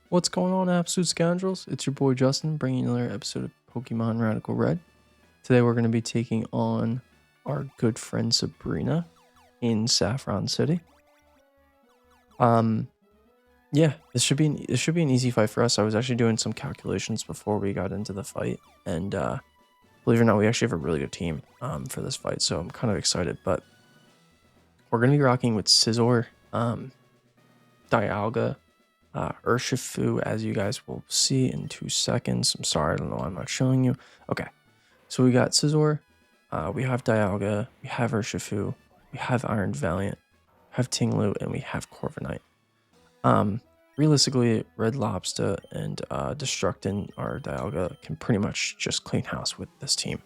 What's going on, absolute scoundrels? It's your boy Justin, bringing you another episode of Pokemon Radical Red. Today we're going to be taking on our good friend Sabrina in Saffron City. Yeah, this should be an easy fight for us. I was actually doing some calculations before we got into the fight, and believe it or not, we actually have a really good team for this fight, so I'm kind of excited. But we're going to be rocking with Scizor, Dialga, Urshifu, as you guys will see in 2 seconds. I'm sorry, I don't know why I'm not showing you. Okay, so we got Scizor, we have Dialga, we have Urshifu, we have Iron Valiant, we have Tinglu, and we have Corviknight. Realistically, Red Lobster and Destructin or Dialga can pretty much just clean house with this team.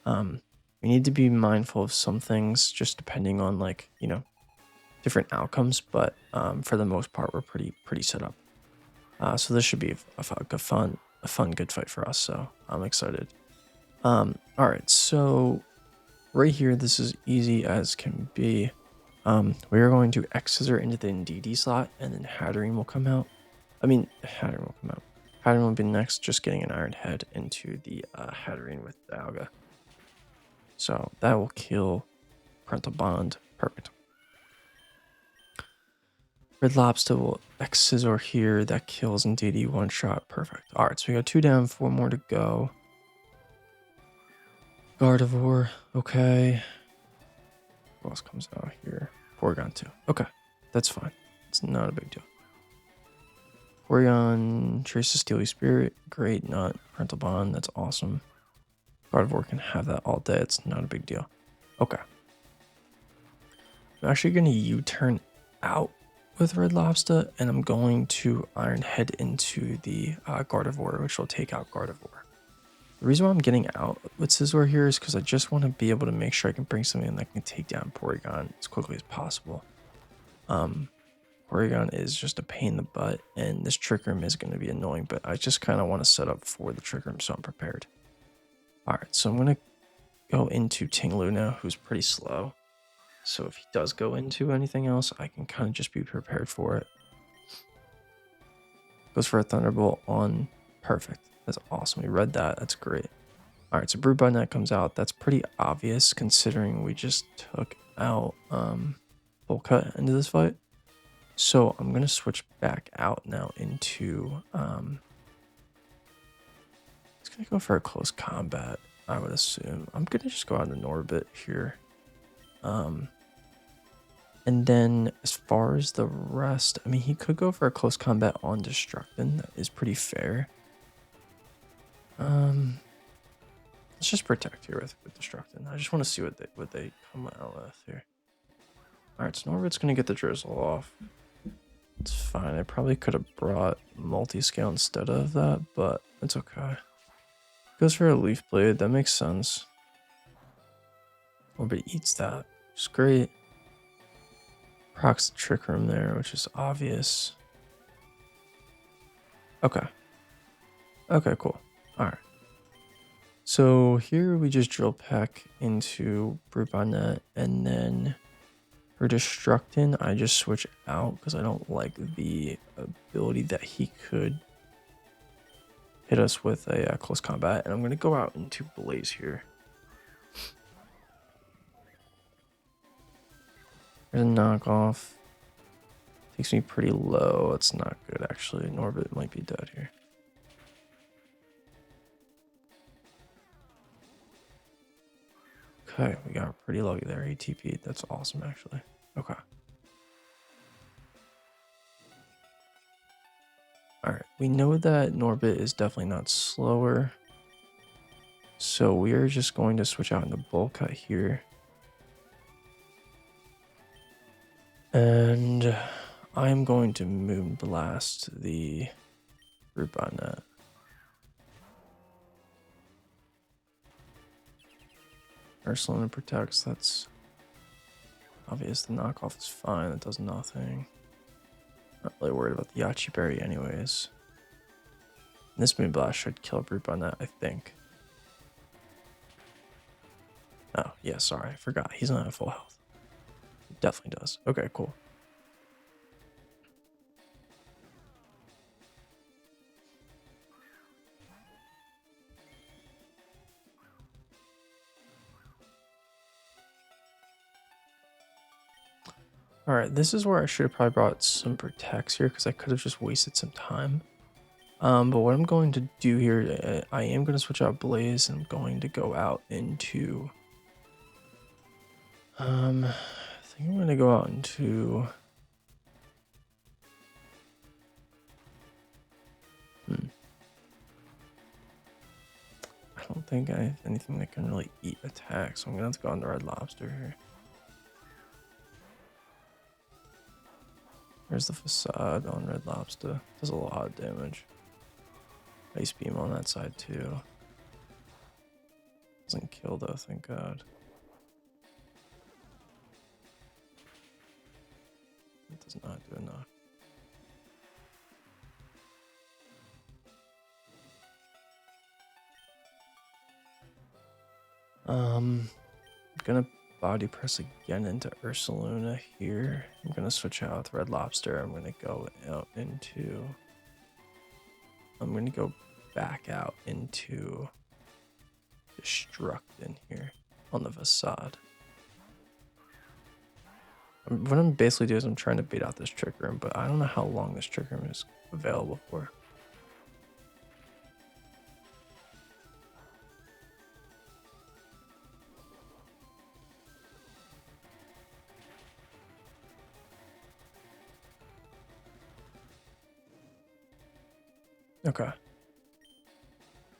We need to be mindful of some things, just depending on different outcomes, but for the most part, we're pretty set up. So this should be a fun, good fight for us. So I'm excited. All right, so right here, this is easy as can be. We are going to X-Scissor into the DD slot, and then Hatterene will come out. Hatterene will come out. Hatterene will be next, just getting an Iron Head into the Hatterene with Dialga. So that will kill Parental Bond. Perfect. Red Lobster will X-Scissor here. That kills in DD one shot. Perfect. Alright, so we got 2 down, 4 more to go. Gardevoir. Okay. Who else comes out here? Porygon 2. Okay. That's fine. It's not a big deal. Porygon, Trace's Steely Spirit. Great. Not Parental Bond. That's awesome. Gardevoir can have that all day. It's not a big deal. Okay. I'm actually going to U-turn out with Red Lobster, and I'm going to Iron Head into the Gardevoir, which will take out Gardevoir. The reason why I'm getting out with Scizor here is because I just want to be able to make sure I can bring something that can take down Porygon as quickly as possible. Porygon is just a pain in the butt, and this Trick Room is going to be annoying, but I just kind of want to set up for the Trick Room so I'm prepared. Alright, so I'm going to go into Tinglu now, who's pretty slow. So if he does go into anything else, I can kind of just be prepared for it. Goes for a Thunderbolt on. Perfect. That's awesome. We read that. That's great. Alright, so Brute Net comes out. That's pretty obvious considering we just took out Volcut into this fight. So I'm going to switch back out now into... it's going to go for a close combat, I would assume. I'm going to just go out into Norbit here. And then as far as the rest, I mean, he could go for a close combat on Destructin. That is pretty fair. Let's just protect here with Destructin. I just want to see what they come out with here. Alright, so Norbit's going to get the Drizzle off. It's fine. I probably could have brought Multiscale instead of that, but it's okay. Goes for a Leaf Blade. That makes sense. Norbit eats that. It's great. Procs the Trick Room there, which is obvious. Okay. Okay, cool. Alright. So here we just Drill Peck into Brute Net, and then for Destructin, I just switch out because I don't like the ability that he could hit us with a close combat, and I'm going to go out into Blaze here. There's a knockoff. Takes me pretty low. It's not good, actually. Norbit might be dead here. Okay, we got pretty lucky there. ATP. That's awesome, actually. Okay. Alright, we know that Norbit is definitely not slower. So we are just going to switch out into Bulk Cut here. And I'm going to Moon Blast the Brute Net. Ursaluna protects, that's obvious. The knockoff is fine, that does nothing. Not really worried about the Yachi Berry anyways. And this Moon Blast should kill Brute Net, I think. Oh, yeah, sorry, I forgot. He's not at full health. He definitely does. Okay, cool. All right, this is where I should have probably brought some protects here because I could have just wasted some time. But what I'm going to do here, I am going to switch out Blaze and I'm going to go out into, I think I'm going to go out into, I don't think I have anything that can really eat attack, so I'm going to have to go on the Red Lobster here. There's the Facade on Red Lobster. Does a lot of damage. Ice Beam on that side too. Doesn't kill though, thank God. It does not do enough. I'm gonna body press again into Ursaluna here. I'm gonna switch out with Red Lobster. I'm gonna go out into. I'm gonna go back out into Destructin here on the Facade. What I'm basically doing is I'm trying to bait out this Trick Room, but I don't know how long this Trick Room is available for. Okay.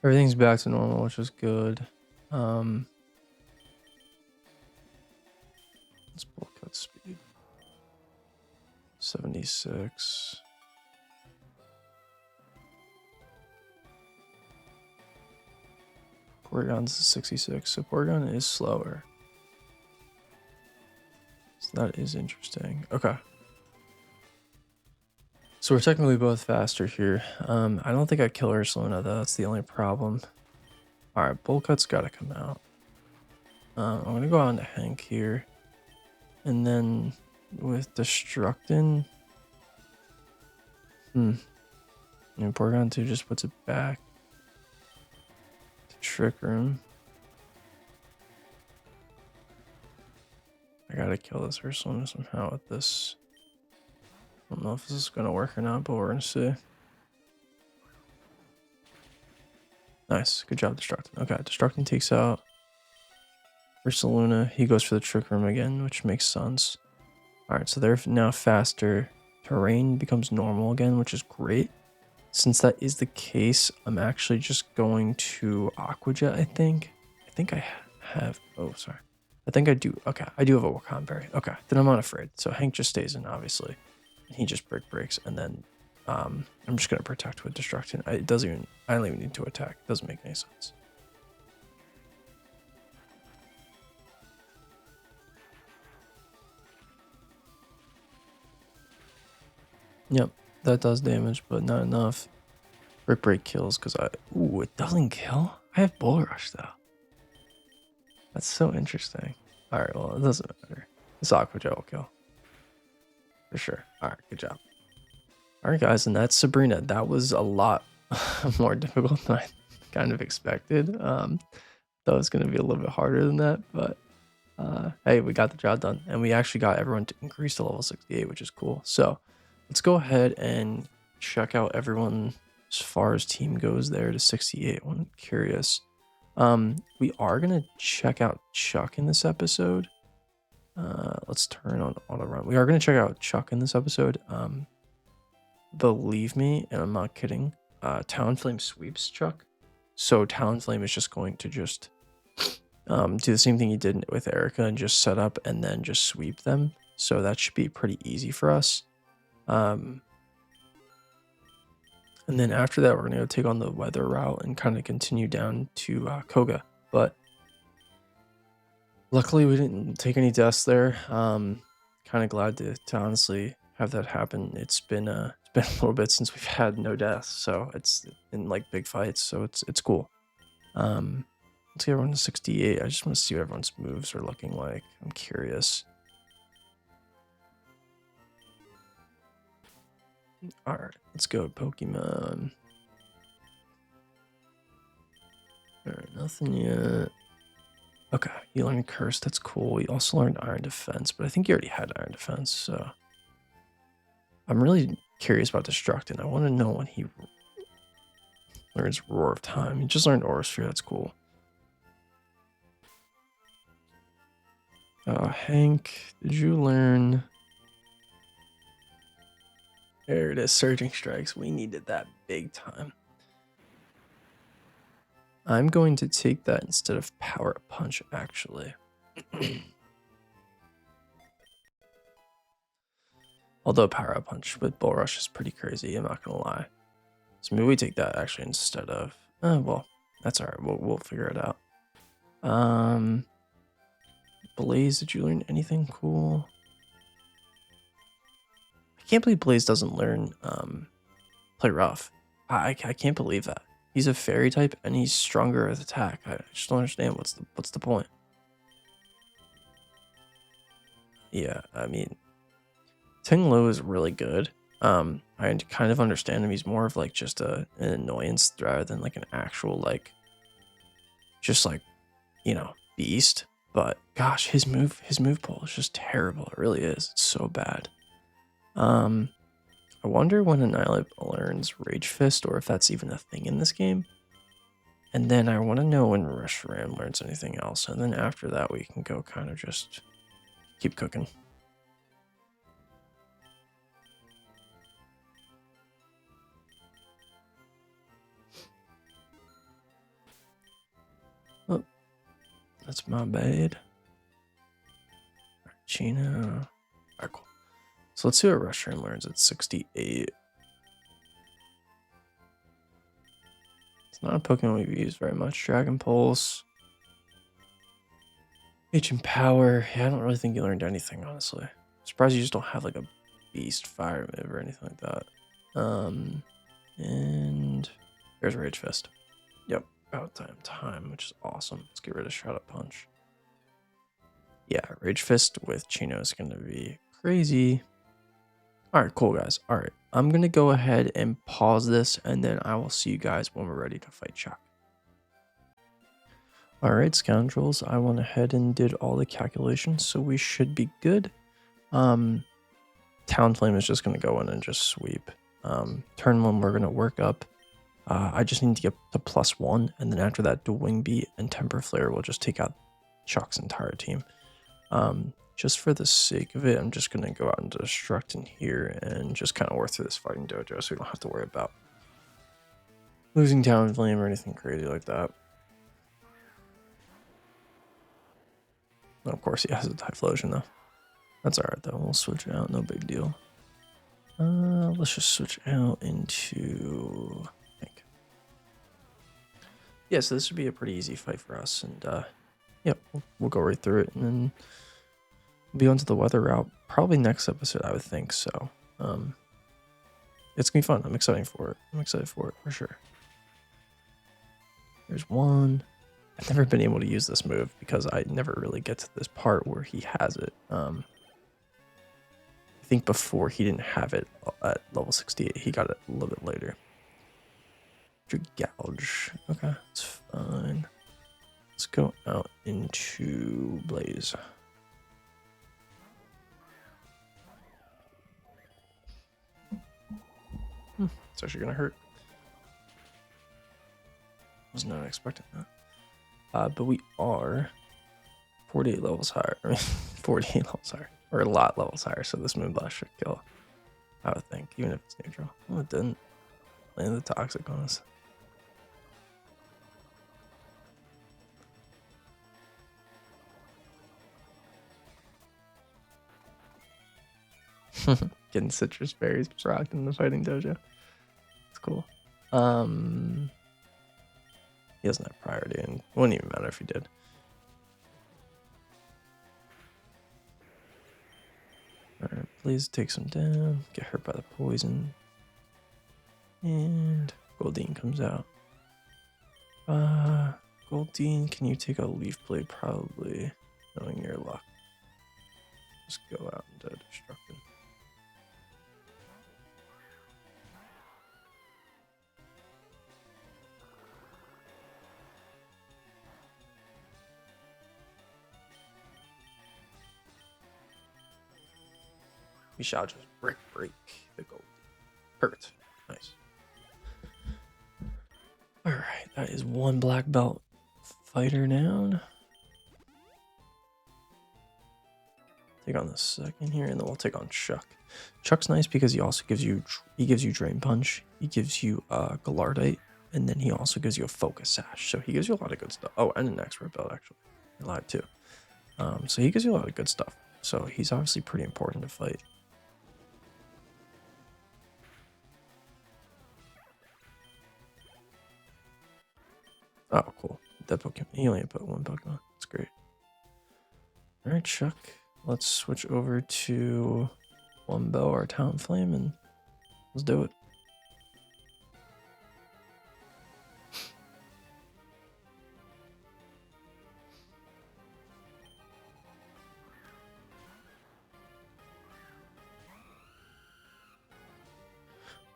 Everything's back to normal, which is good. Let's bulk cut speed. 76. Porygon's 66, so Porygon is slower. So that is interesting. Okay. So we're technically both faster here. I don't think I kill Ursaluna though, that's the only problem. Alright, Bulk Cut's gotta come out. I'm gonna go on to Hank here. And then with Destructin. And Porygon 2 just puts it back to Trick Room. I gotta kill this Ursaluna somehow with this. I don't know if this is gonna work or not, but we're gonna see. Nice, good job, Destructin. Okay, Destructin takes out Ursaluna. He goes for the Trick Room again, which makes sense. Alright, so they're now faster. Terrain becomes normal again, which is great. Since that is the case, I'm actually just going to Aqua Jet, I think. I think I have... Oh, sorry. I think I do. Okay, I do have a Wakan Berry. Okay, then I'm not afraid. So Hank just stays in, obviously. And he just breaks, and then I'm just going to protect with Destruction. I don't even need to attack. It doesn't make any sense. Yep, that does damage, but not enough. Break kills because Ooh, it doesn't kill? I have Bull Rush though. That's so interesting. Alright, well, it doesn't matter. This Aqua Jet will kill. For sure. Alright, good job. Alright, guys, and that's Sabrina. That was a lot more difficult than I kind of expected. Thought it was going to be a little bit harder than that, but hey, we got the job done. And we actually got everyone to increase to level 68, which is cool. So let's go ahead and check out everyone as far as team goes there to 68. I'm curious. We are gonna check out Chuck in this episode. Let's turn on auto run. We are gonna check out Chuck in this episode. Believe me, and I'm not kidding. Talonflame sweeps Chuck, so Talonflame is just going to just do the same thing he did with Erica and just set up and then just sweep them. So that should be pretty easy for us. And then after that, we're going to go take on the weather route and kind of continue down to Koga. But luckily, we didn't take any deaths there. Kind of glad to honestly have that happen. It's been a little bit since we've had no deaths, so it's in like big fights, so it's cool. Let's get everyone to 68. I just want to see what everyone's moves are looking like. I'm curious. Alright, let's go, Pokemon. Alright, nothing yet. Okay, you learned Curse. That's cool. You also learned Iron Defense, but I think you already had Iron Defense, so I'm really curious about Destructing. I want to know when he learns Roar of Time. He just learned Aura Sphere. That's cool. Hank, did you learn? There it is, Surging Strikes. We needed that big time. I'm going to take that instead of Power Up Punch, actually. Although Power Up Punch with Bull Rush is pretty crazy, I'm not gonna lie. So maybe we take that actually instead of. Well, that's alright. We'll figure it out. Blaze, did you learn anything cool? I can't believe Blaze doesn't learn Play Rough. I can't believe that. He's a fairy type and he's stronger with attack. I just don't understand what's the point. Yeah, I mean, Ting Lo is really good. I kind of understand him. He's more of like just an annoyance rather than like an actual like, just like, beast. But gosh, his move pool is just terrible. It really is. It's so bad. I wonder when Annihilate learns Rage Fist or if that's even a thing in this game. And then I want to know when Reshiram learns anything else. And then after that, we can go kind of just keep cooking. Oh, that's my bad. Chino. Alright, cool. So let's see what Reshiram learns at 68. It's not a Pokemon we've used very much. Dragon Pulse. Ancient Power. Yeah, I don't really think you learned anything, honestly. I'm surprised you just don't have like a Beast Fire move or anything like that. And there's Rage Fist. Yep, about time, which is awesome. Let's get rid of Shroud Up Punch. Yeah, Rage Fist with Chino is going to be crazy. Alright, cool, guys. Alright, I'm going to go ahead and pause this, and then I will see you guys when we're ready to fight Chuck. Alright, scoundrels, I went ahead and did all the calculations, so we should be good. Talonflame is just going to go in and just sweep. Turn 1, we're going to work up. I just need to get to +1, and then after that, Dual Wing Beat and Temper Flare will just take out Chuck's entire team. Just for the sake of it, I'm just going to go out and destruct in here and just kind of work through this fighting dojo so we don't have to worry about losing Talonflame or anything crazy like that. And of course, he has a Typhlosion though. That's alright though, we'll switch out, no big deal. Let's just switch out into... Yeah, so this would be a pretty easy fight for us, and yeah, we'll go right through it, and then we'll be on to the weather route probably next episode, I would think. So it's gonna be fun. I'm excited for it for sure. There's one. I've never been able to use this move because I never really get to this part where he has it. I think before he didn't have it at level 68. He got it a little bit later. Gouge. Okay, it's fine. Let's go out into Blaze. It's actually gonna hurt. Was not expecting that. But we are 48 levels higher. I mean, 48 levels higher, or a lot levels higher. So this Moonblast should kill, I would think, even if it's neutral. Oh, it didn't. Land the Toxic on us. Getting citrus berries rocked in the fighting dojo. It's cool. He doesn't have priority, and it wouldn't even matter if he did. Alright, please take some down. Get hurt by the poison. And Goldeen comes out. Goldeen, can you take a Leaf Blade? Probably, knowing your luck. Just go out and destruct him. We shall just break the gold. Perfect. Nice. Alright, that is one black belt fighter down. Take on the second here, and then we'll take on Chuck. Chuck's nice because he also gives you Drain Punch, he gives you Gallardite, and then he also gives you a Focus Sash. So he gives you a lot of good stuff. Oh, and an expert belt actually. I lied too. So he gives you a lot of good stuff. So he's obviously pretty important to fight. Oh, cool. That Pokemon. He only put one Pokemon. That's great. Alright, Chuck. Let's switch over to Wumbo, our Talonflame, and let's do it.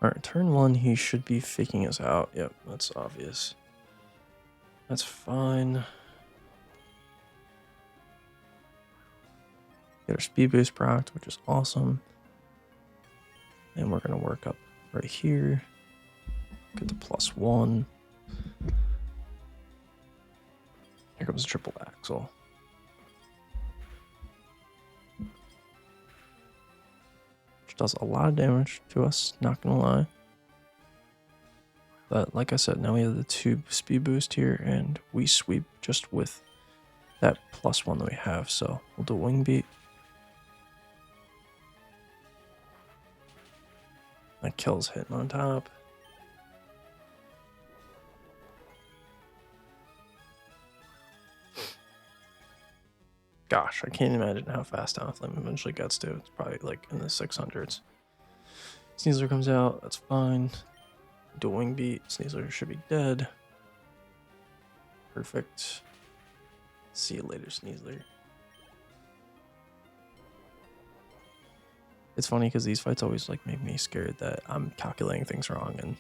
Alright, turn one, he should be faking us out. Yep, that's obvious. That's fine. Get our speed boost procced, which is awesome. And we're going to work up right here. Get the +1. Here comes a triple axle. Which does a lot of damage to us, not going to lie. But like I said, now we have the 2 speed boost here, and we sweep just with that +1 that we have. So we'll do Wing Beat. That kills hitting on top. Gosh, I can't imagine how fast Talonflame eventually gets to. It's probably like in the 600s. Scizor comes out, that's fine. Do Wing Beat, Scizor should be dead. Perfect. See you later, Scizor. It's funny because these fights always like make me scared that I'm calculating things wrong,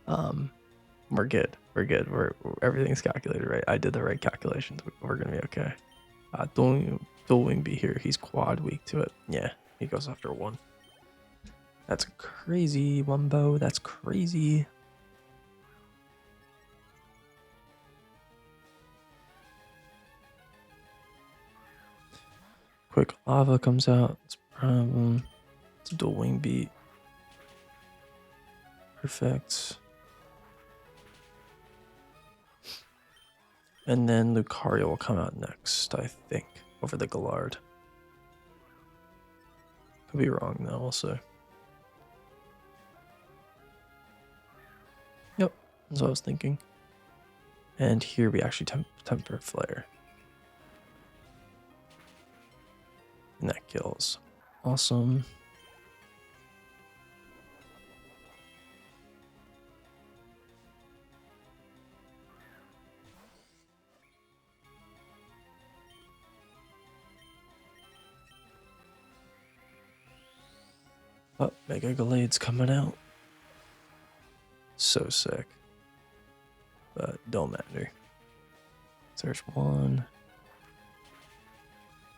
and we're good. We're good. Everything's calculated right. I did the right calculations. We're gonna be okay. Dual Wing Beat here. He's quad weak to it. Yeah, he goes after 1. That's crazy, Wumbo. That's crazy. Quick Lava comes out. It's a problem. It's a Dual Wing Beat. Perfect. And then Lucario will come out next, I think, over the Gallard. Could be wrong though, we'll see. Yep, that's what I was thinking. And here we actually Temper Flare. And that kills. Awesome. Oh, Mega Gallade's coming out. So sick. But don't matter. So there's 1.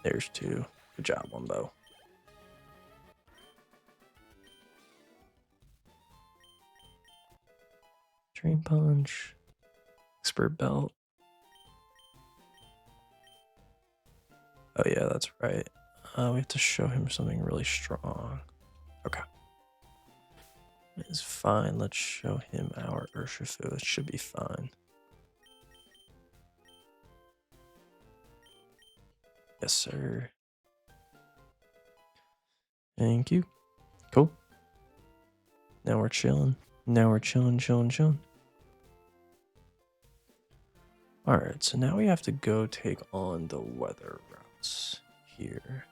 There's 2. Good job, Wumbo. Drain Punch. Expert Belt. Oh yeah, that's right. We have to show him something really strong. Okay. It's fine. Let's show him our Urshifu. It should be fine. Yes, sir. Thank you. Cool. Now we're chilling. Now we're chilling. Alright, so now we have to go take on the weather routes here.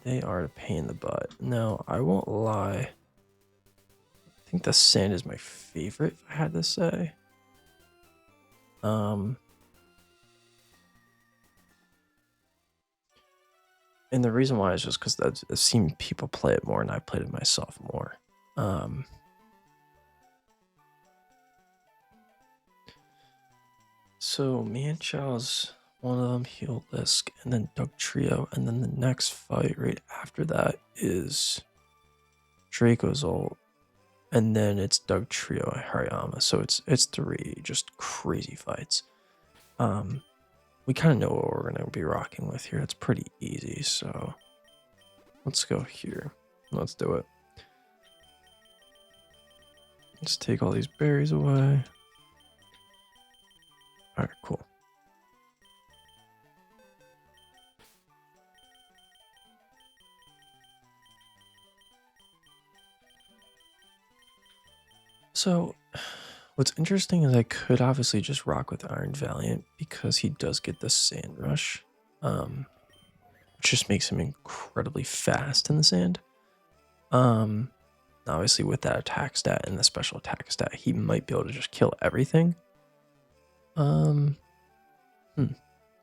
They are a pain in the butt. Now, I won't lie. I think the sand is my favorite, if I had to say. And the reason why is just because I've seen people play it more, and I played it myself more. So Manchow's one of them heal Lisk, and then Dugtrio, and then the next fight right after that is Draco's ult, and then it's Dugtrio and Hariyama. So it's 3 just crazy fights. We kind of know what we're gonna be rocking with here. It's pretty easy, so let's go here. Let's do it. Let's take all these berries away. Alright, cool. So, what's interesting is I could obviously just rock with Iron Valiant because he does get the Sand Rush, which just makes him incredibly fast in the sand. Obviously with that attack stat and the special attack stat, he might be able to just kill everything. It's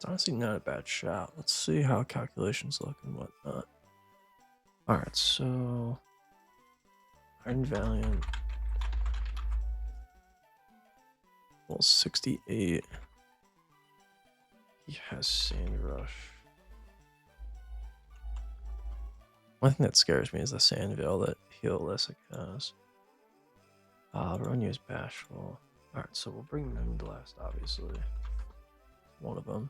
honestly not a bad shot. Let's see how calculations look and whatnot. Alright, so Iron Valiant. Well, 68. He has Sand Rush. One thing that scares me is the Sand Veil that Healistic has. Run is Bashful. Alright, so we'll bring Moonblast, obviously. One of them.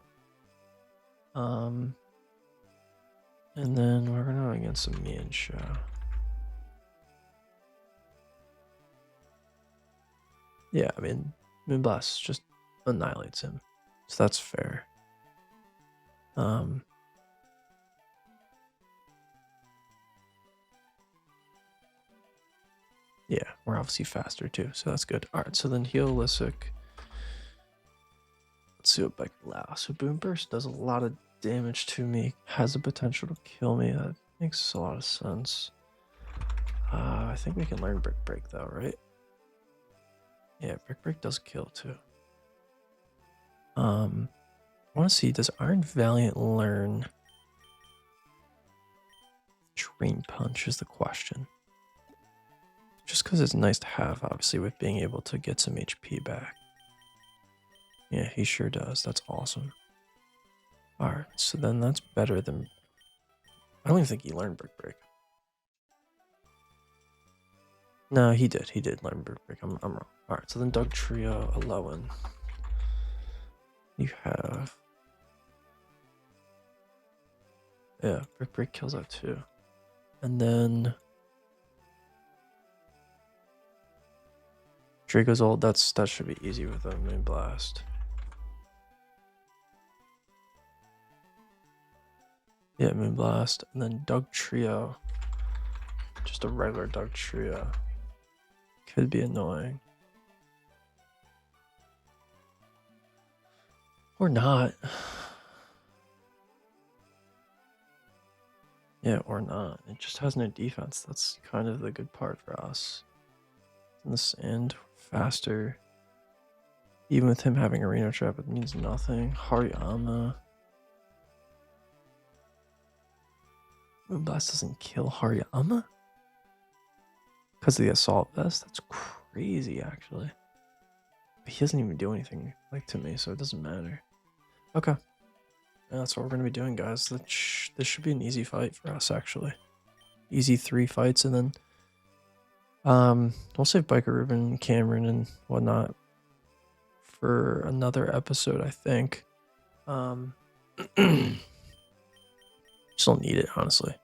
And then we're going against some Mienshao. Yeah, I mean, Moonblast just annihilates him. So that's fair. Yeah, we're obviously faster too, so that's good. Alright, so then heal Lissik. Let's see what Bike allows. So Boom Burst does a lot of damage to me, has the potential to kill me. That makes a lot of sense. I think we can learn Brick Break though, right? Yeah, Brick Break does kill too. I want to see, does Iron Valiant learn Drain Punch is the question. Just because it's nice to have, obviously, with being able to get some HP back. Yeah, he sure does. That's awesome. Alright, so then that's better than... I don't even think he learned Brick Break. No, he did. He did learn Brick Break. I'm wrong. Alright, so then Dugtrio, Alolan. You have... Yeah, Brick Break kills that too. And then... Draco's ult, that should be easy with a Moonblast. Yeah, Moonblast. And then Dugtrio. Just a regular Dugtrio. Could be annoying. Or not. Yeah, or not. It just has no defense. That's kind of the good part for us. In the sand, faster. Even with him having Arena Trap, it means nothing. Hariyama. Moonblast doesn't kill Hariyama? Because of the Assault Vest? That's crazy, actually. But he doesn't even do anything, like, to me, so it doesn't matter. Okay. Yeah, that's what we're going to be doing, guys. This should be an easy fight for us, actually. Easy 3 fights, and then... we'll save Biker Ribbon, Cameron, and whatnot for another episode, I think. Just don't need it, honestly.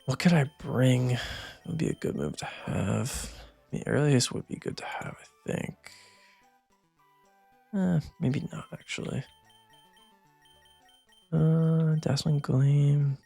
What could I bring? It would be a good move to have. I mean, Earliest would be good to have, I think. Maybe not, actually. Dazzling Gleam.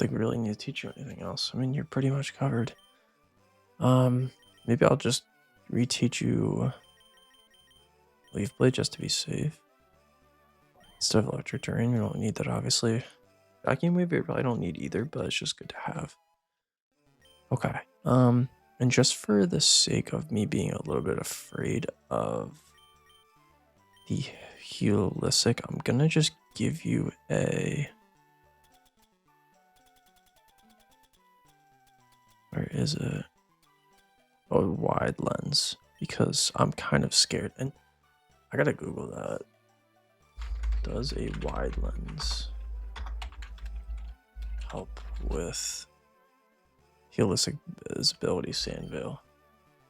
think we really need to teach you anything else. I mean, you're pretty much covered. Maybe I'll just reteach you Leaf Blade just to be safe. Instead of Electric Terrain, we don't need that, obviously. Vacuum Wave, we probably don't need either, but it's just good to have. Okay. And just for the sake of me being a little bit afraid of the Helisic, I'm gonna just give you a... Where is it? A wide lens, because I'm kind of scared. And I gotta Google that. Does a wide lens help with Helisic's ability, Sandvale?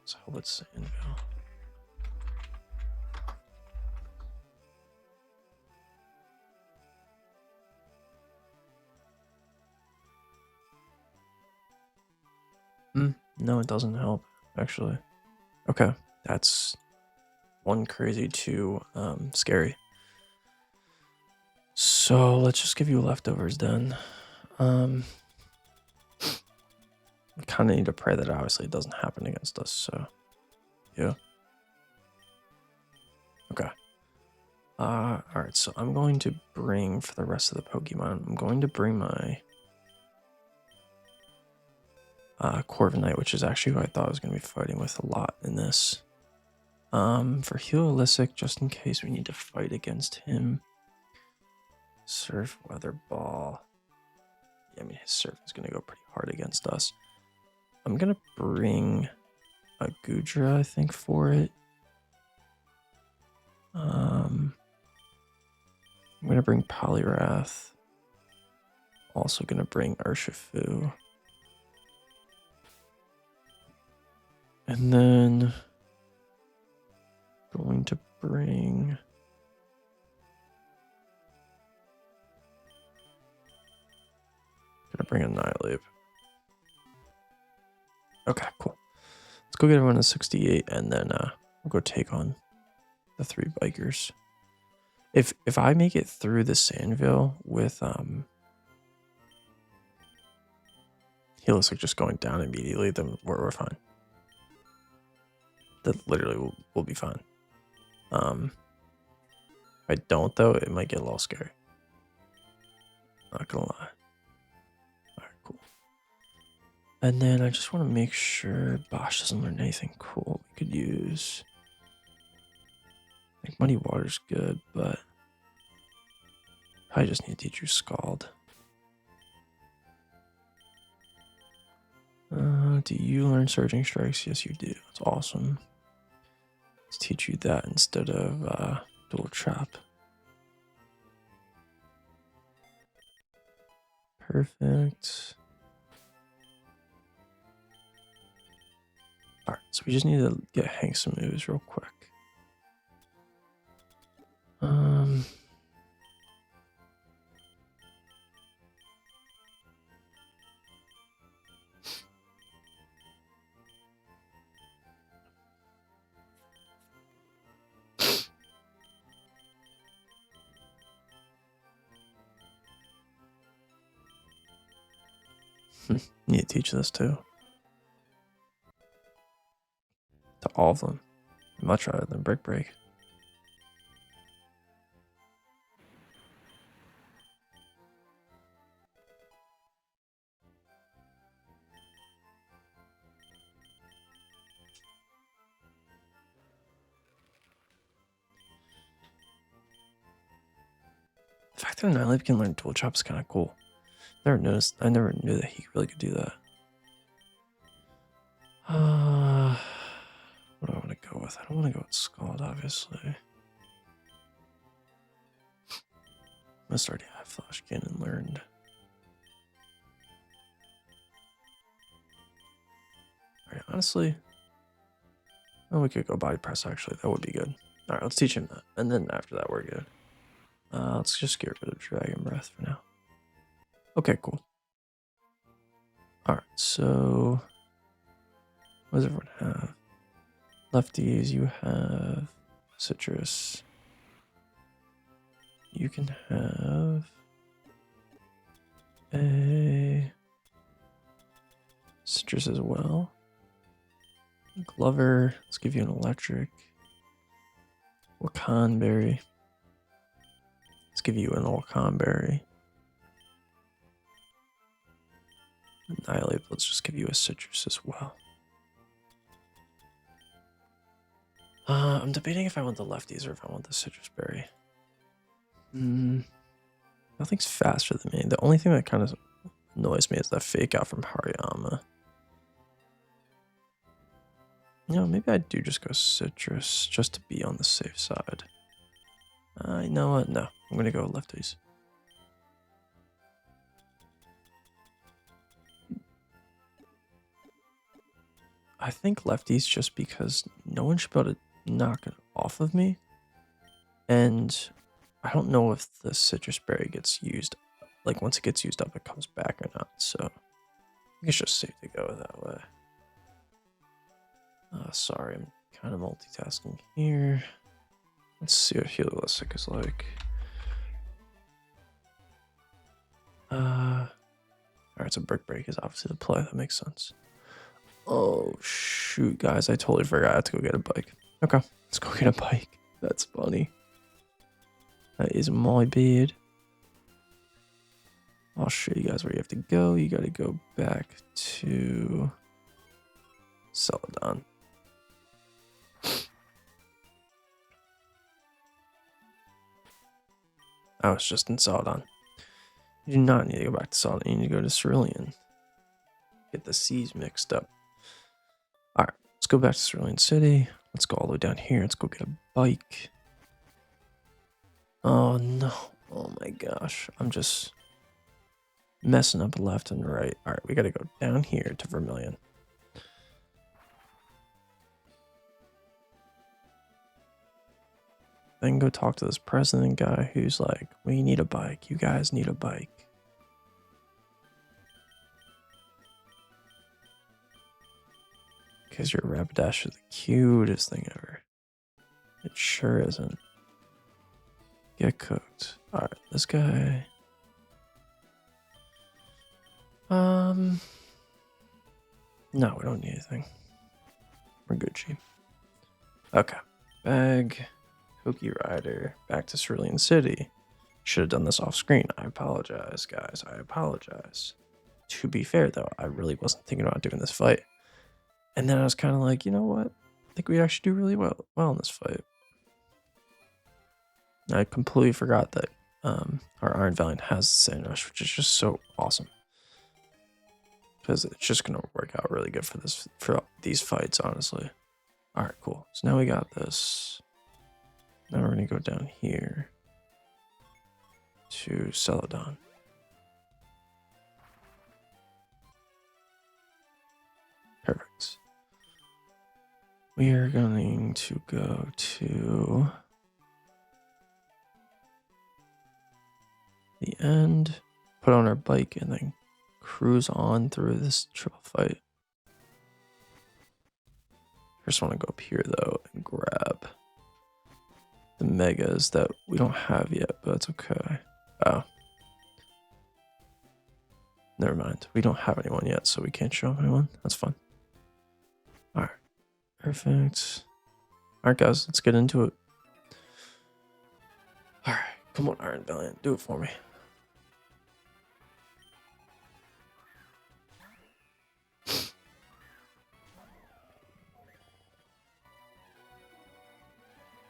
So what's Sandvale? No, it doesn't help, actually. Okay, that's one crazy, two scary. So let's just give you leftovers then. I kind of need to pray that obviously it doesn't happen against us, so yeah. Okay. Alright, so I'm going to bring, for the rest of the Pokemon, I'm going to bring my Corviknight, which is actually who I thought I was going to be fighting with a lot in this. For Helisic, just in case we need to fight against him. Surf, Weather Ball. Yeah, I mean, his Surf is going to go pretty hard against us. I'm going to bring a Gudra, I think, for it. I'm going to bring Poliwrath. Also going to bring Urshifu. And then going to bring... Gonna bring a Nihilip. Okay, cool. Let's go get everyone to 68, and then we'll go take on the 3 bikers. If I make it through the Sandville with Helisic just going down immediately, then we're fine. That literally will be fine. If I don't though, it might get a little scary. Not gonna lie. Alright, cool. And then I just want to make sure Bosch doesn't learn anything cool we could use. I think Muddy Water's good, but I just need to teach you Scald. Do you learn Surging Strikes? Yes, you do. That's awesome. Let's teach you that instead of Dual Trap. Perfect. Alright, so we just need to get Hank some moves real quick. Need to teach this too. To all of them. Much rather than Brick Break. The fact that Nihilip can learn Dual Chop is kind of cool. I never knew that he really could do that. What do I want to go with? I don't want to go with Scald, obviously. Must already have Flash Cannon learned. Alright, honestly, well, we could go Body Press, actually. That would be good. Alright, let's teach him that. And then after that, we're good. Let's just get rid of Dragon Breath for now. Okay, cool. Alright, so... What does everyone have? Lefties, you have Citrus. You can have a citrus as well. Glover, let's give you an electric. Wakan berry. Let's give you an Wakan berry. Annihilate, let's just give you a citrus as well. I'm debating if I want the lefties or if I want the citrus berry. Nothing's faster than me. The only thing that kind of annoys me is that fake out from Hariyama. You know, maybe I do just go citrus just to be on the safe side. You know what? No, I'm gonna go lefties. I think lefties just because no one should be able to knock it off of me. And I don't know if the citrus berry gets used. Like, once it gets used up, it comes back or not. So, I think it's just safe to go that way. Sorry, I'm kind of multitasking here. Let's see what Heliolistic is like. Alright, so Brick Break is obviously the play. That makes sense. Oh, shoot, guys. I totally forgot I have to go get a bike. Okay, let's go get a bike. That's funny. That is my bed. I'll show you guys where you have to go. You got to go back to Celadon. I was just in Celadon. You do not need to go back to Celadon. You need to go to Cerulean. Get the C's mixed up. Alright, let's go back to Cerulean City. Let's go all the way down here. Let's go get a bike. Oh no. Oh my gosh. I'm just messing up left and right. Alright, we gotta go down here to Vermilion. Then go talk to this president guy who's like, we need a bike. You guys need a bike. Because your Rapidash is the cutest thing ever. It sure isn't. Get cooked. Alright, this guy. No, we don't need anything. We're Gucci. Okay. Bag. Cookie Rider. Back to Cerulean City. Should have done this off screen. I apologize, guys. I apologize. To be fair, though, I really wasn't thinking about doing this fight. And then I was kind of like, you know what? I think we actually do really well in this fight. I completely forgot that our Iron Valiant has the Sand Rush, which is just so awesome. Because it's just going to work out really good for these fights, honestly. Alright, cool. So now we got this. Now we're going to go down here to Celadon. Perfect. We are going to go to the end, put on our bike, and then cruise on through this triple fight. First, want to go up here though and grab the megas that we don't have yet, but it's okay. Oh, never mind. We don't have anyone yet, so we can't show up anyone. That's fine. All right, perfect. All right, guys, let's get into it. All right, come on, Iron Valiant, do it for me.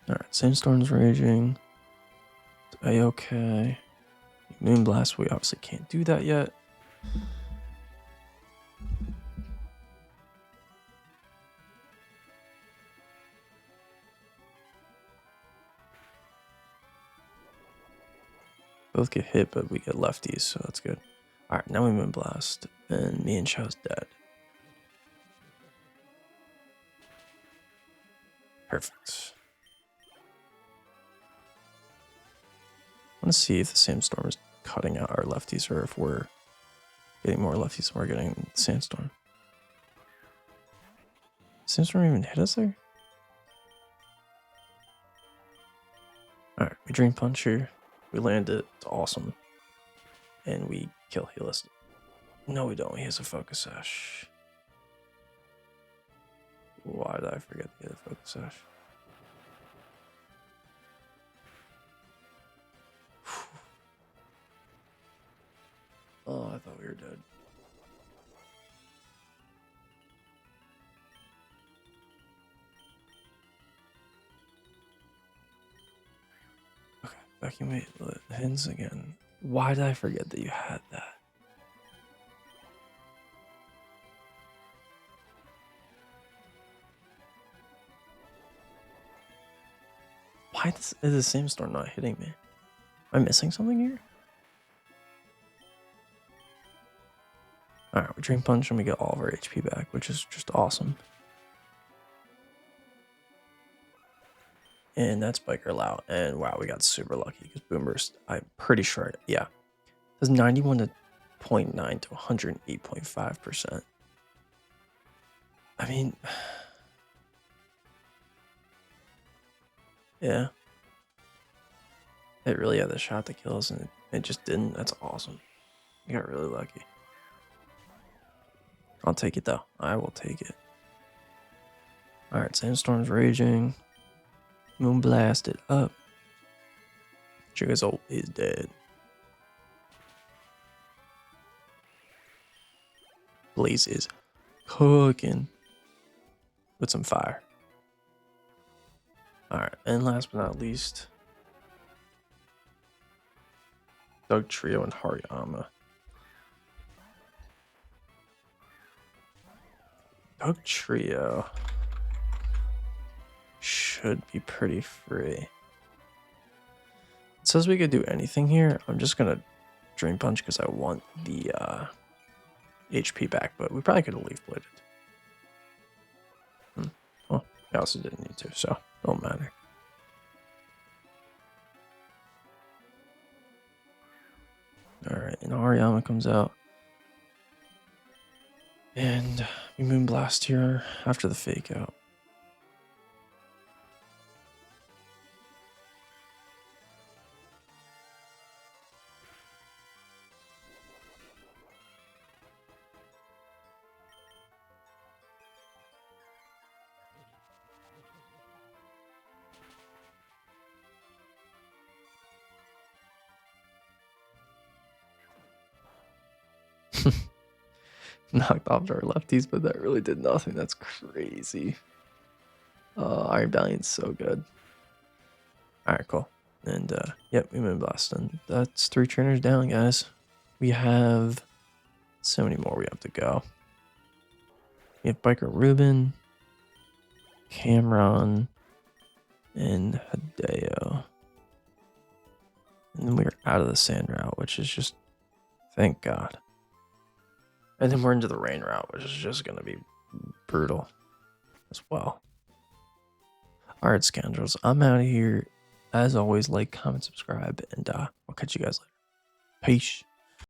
Alright, Sandstorm's raging. A-okay. Moonblast, we obviously can't do that yet. Both get hit, but we get lefties, so that's good. Alright, now we Moonblast, and me and Chao's dead. Perfect. I want to see if the Sandstorm is cutting out our lefties or if we're getting more lefties than we're getting Sandstorm. Sandstorm even hit us there? Alright, we Dream Punch here. We land it. It's awesome. And we kill Helist. No, we don't. He has a Focus Sash. Why did I forget the other Focus Sash? Oh, I thought we were dead. Okay, evacuate the hens again. Why did I forget that you had that? Why is the same storm not hitting me? Am I missing something here? Alright, we Dream Punch and we get all of our HP back, which is just awesome. And that's Biker Loud. And wow, we got super lucky because Boomburst, I'm pretty sure, yeah. It does 91.9 to 108.5%. I mean, yeah. It really had the shot to kill us and it just didn't. That's awesome. We got really lucky. I'll take it though. I will take it. Alright, Sandstorm's raging. Moon blasted up. Chigazolt is dead. Blaze is cooking with some fire. Alright, and last but not least, Doug Trio and Hariyama. Doug Trio should be pretty free. It says we could do anything here. I'm just gonna Dream Punch because I want the HP back, but we probably could have Leaf Bladed. Well, we also didn't need to, so don't matter. Alright, and Hariyama comes out. And we Moonblast here after the fake out. Knocked off our lefties, but that really did nothing. That's crazy. Iron Valiant's so good. Alright, cool. And yep, we Moonblast. And that's 3 trainers down, guys. We have so many more we have to go. We have Biker Ruben, Cameron, and Hideo. And then we're out of the sand route, which is just, thank God. And then we're into the rain route, which is just going to be brutal as well. Alright, scoundrels, I'm out of here. As always, like, comment, subscribe, and I'll catch you guys later. Peace.